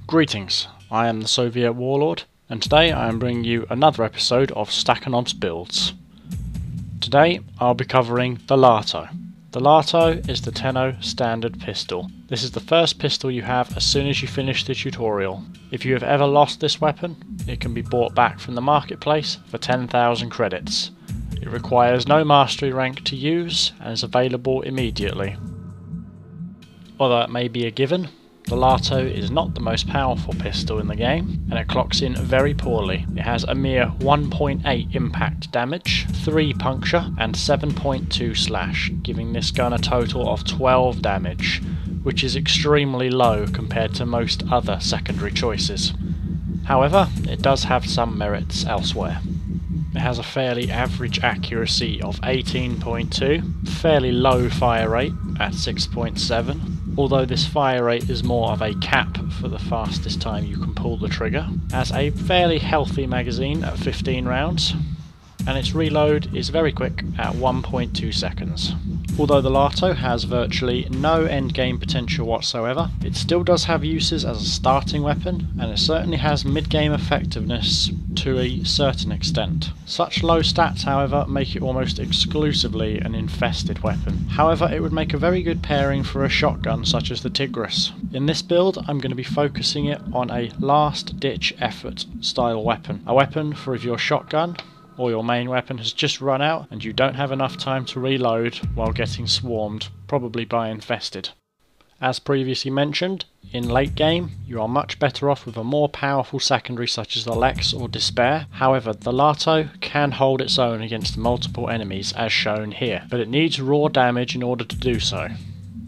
Greetings, I am the Soviet Warlord, and today I am bringing you another episode of Stakhanov's Builds. Today I'll be covering the Lato. The Lato is the Tenno standard pistol. This is the first pistol you have as soon as you finish the tutorial. If you have ever lost this weapon, it can be bought back from the marketplace for 10,000 credits. It requires no mastery rank to use and is available immediately. Although it may be a given, the Lato is not the most powerful pistol in the game, and it clocks in very poorly. It has a mere 1.8 impact damage, 3 puncture, and 7.2 slash, giving this gun a total of 12 damage, which is extremely low compared to most other secondary choices. However, it does have some merits elsewhere. It has a fairly average accuracy of 18.2, fairly low fire rate at 6.7, although this fire rate is more of a cap for the fastest time you can pull the trigger, has a fairly healthy magazine at 15 rounds, and its reload is very quick at 1.2 seconds. Although the Lato has virtually no endgame potential whatsoever, it still does have uses as a starting weapon, and it certainly has mid-game effectiveness to a certain extent. Such low stats, however, make it almost exclusively an infested weapon. However, it would make a very good pairing for a shotgun such as the Tigris. In this build, I'm going to be focusing it on a last-ditch effort style weapon. A weapon for if your shotgun or your main weapon has just run out and you don't have enough time to reload while getting swarmed, probably by infested. As previously mentioned, in late game you are much better off with a more powerful secondary such as the Lex or Despair. However, the Lato can hold its own against multiple enemies as shown here, but it needs raw damage in order to do so.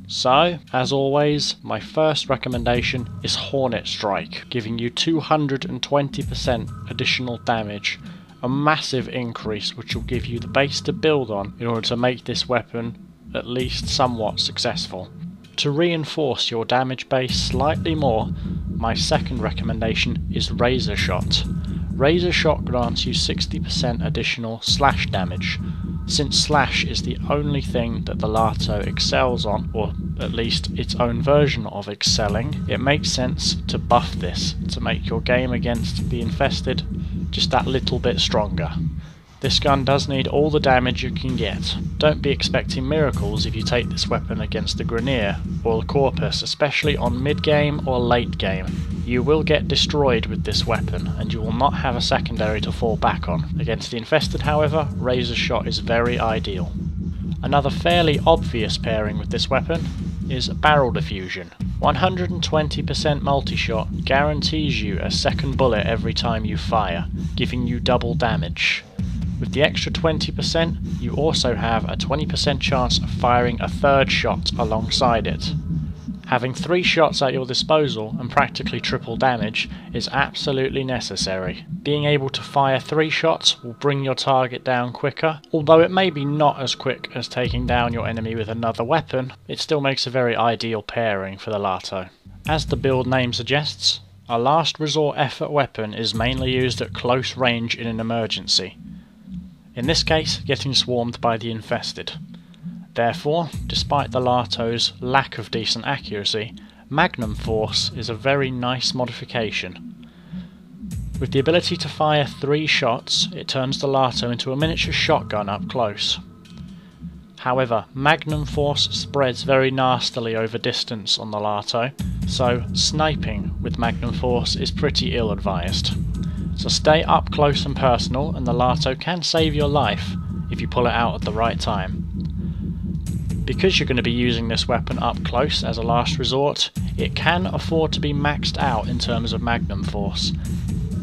So, as always, my first recommendation is Hornet Strike, giving you 220% additional damage, a massive increase which will give you the base to build on in order to make this weapon at least somewhat successful. To reinforce your damage base slightly more, my second recommendation is Razor Shot. Razor Shot grants you 60% additional slash damage. Since slash is the only thing that the Lato excels on, or at least its own version of excelling, it makes sense to buff this to make your game against the infested just that little bit stronger. This gun does need all the damage you can get. Don't be expecting miracles if you take this weapon against the Grenier or the Corpus, especially on mid-game or late game. You will get destroyed with this weapon, and you will not have a secondary to fall back on. Against the infested, however, Razor Shot is very ideal. Another fairly obvious pairing with this weapon is Barrel Diffusion. 120% multi-shot guarantees you a second bullet every time you fire, giving you double damage. With the extra 20%, you also have a 20% chance of firing a third shot alongside it. Having 3 shots at your disposal and practically triple damage is absolutely necessary. Being able to fire 3 shots will bring your target down quicker, although it may be not as quick as taking down your enemy with another weapon, it still makes a very ideal pairing for the Lato. As the build name suggests, a last resort effort weapon is mainly used at close range in an emergency. In this case, getting swarmed by the infested. Therefore, despite the Lato's lack of decent accuracy, Magnum Force is a very nice modification. With the ability to fire 3 shots, it turns the Lato into a miniature shotgun up close. However, Magnum Force spreads very nastily over distance on the Lato, so sniping with Magnum Force is pretty ill-advised. So stay up close and personal, and the Lato can save your life if you pull it out at the right time. Because you're going to be using this weapon up close as a last resort, it can afford to be maxed out in terms of Magnum Force.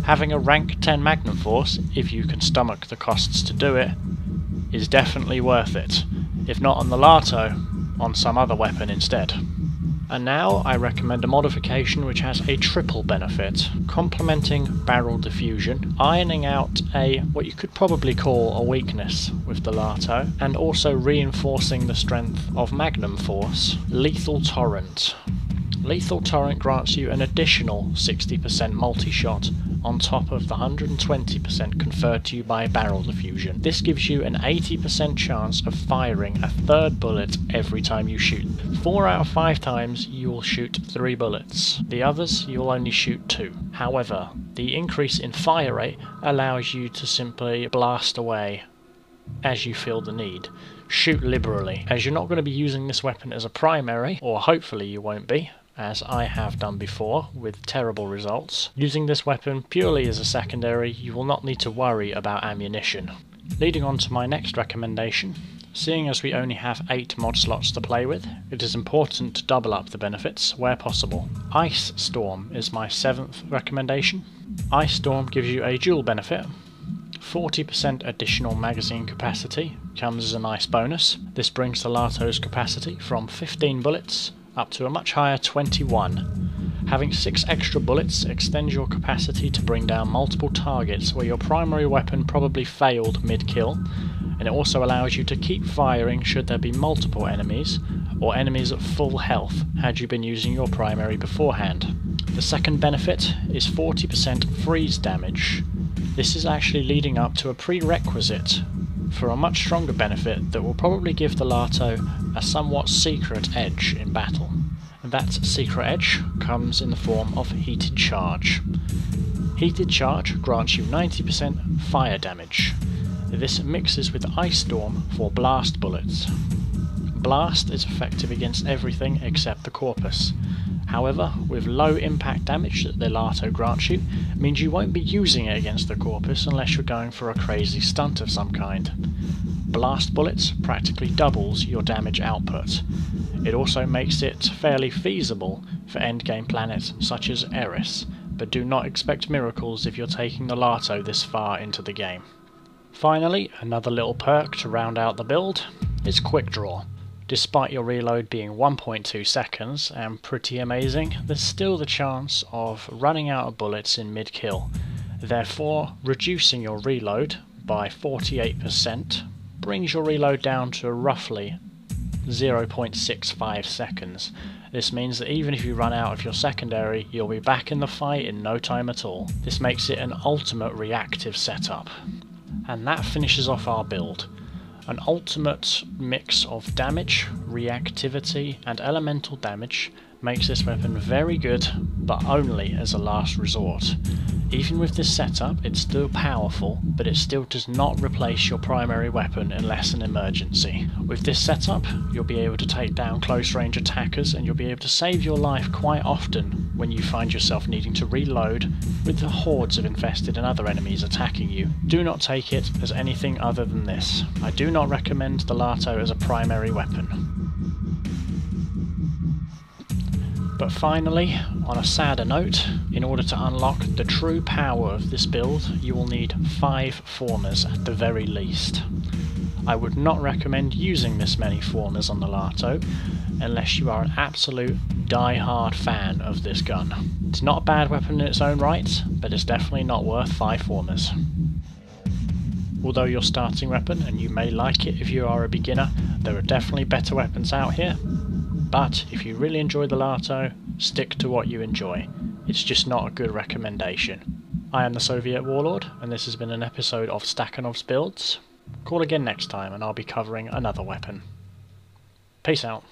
Having a rank 10 Magnum Force, if you can stomach the costs to do it, is definitely worth it. If not on the Lato, on some other weapon instead. And now I recommend a modification which has a triple benefit, complementing Barrel Diffusion, ironing out what you could probably call a weakness with the Lato, and also reinforcing the strength of Magnum Force, Lethal Torrent. Lethal Torrent grants you an additional 60% multi-shot on top of the 120% conferred to you by barrel diffusion. This gives you an 80% chance of firing a third bullet every time you shoot. 4 out of 5 times you will shoot 3 bullets. The others you'll only shoot 2. However, the increase in fire rate allows you to simply blast away as you feel the need. Shoot liberally, as you're not going to be using this weapon as a primary, or hopefully you won't be, as I have done before with terrible results. Using this weapon purely as a secondary, you will not need to worry about ammunition. Leading on to my next recommendation, seeing as we only have 8 mod slots to play with, it is important to double up the benefits where possible. Ice Storm is my 7th recommendation. Ice Storm gives you a dual benefit. 40% additional magazine capacity comes as a nice bonus. This brings the Lato's capacity from 15 bullets up to a much higher 21. Having 6 extra bullets extends your capacity to bring down multiple targets where your primary weapon probably failed mid-kill, and it also allows you to keep firing should there be multiple enemies, or enemies at full health had you been using your primary beforehand. The second benefit is 40% freeze damage. This is actually leading up to a prerequisite for a much stronger benefit that will probably give the Lato a somewhat secret edge in battle. And that secret edge comes in the form of Heated Charge. Heated Charge grants you 90% fire damage. This mixes with Ice Storm for blast bullets. Blast is effective against everything except the corpus. However, with low impact damage that the Lato grants you, means you won't be using it against the corpus unless you're going for a crazy stunt of some kind. Blast bullets practically doubles your damage output. It also makes it fairly feasible for endgame planets such as Eris, but do not expect miracles if you're taking the Lato this far into the game. Finally, another little perk to round out the build is Quick Draw. Despite your reload being 1.2 seconds and pretty amazing, there's still the chance of running out of bullets in mid-kill. Therefore, reducing your reload by 48% brings your reload down to roughly 0.65 seconds. This means that even if you run out of your secondary, you'll be back in the fight in no time at all. This makes it an ultimate reactive setup. And that finishes off our build. An ultimate mix of damage, reactivity and elemental damage makes this weapon very good, but only as a last resort. Even with this setup, it's still powerful, but it still does not replace your primary weapon unless an emergency. With this setup, you'll be able to take down close range attackers and you'll be able to save your life quite often when you find yourself needing to reload with the hordes of infested and other enemies attacking you. Do not take it as anything other than this. I do not recommend the Lato as a primary weapon. But finally, on a sadder note, in order to unlock the true power of this build, you will need 5 formers at the very least. I would not recommend using this many formers on the Lato, unless you are an absolute die-hard fan of this gun. It's not a bad weapon in its own right, but it's definitely not worth 5 formers. Although your starting weapon, and you may like it if you are a beginner, there are definitely better weapons out here. But if you really enjoy the Lato, stick to what you enjoy. It's just not a good recommendation. I am the Soviet Warlord, and this has been an episode of Stakhanov's Builds. Call again next time and I'll be covering another weapon. Peace out.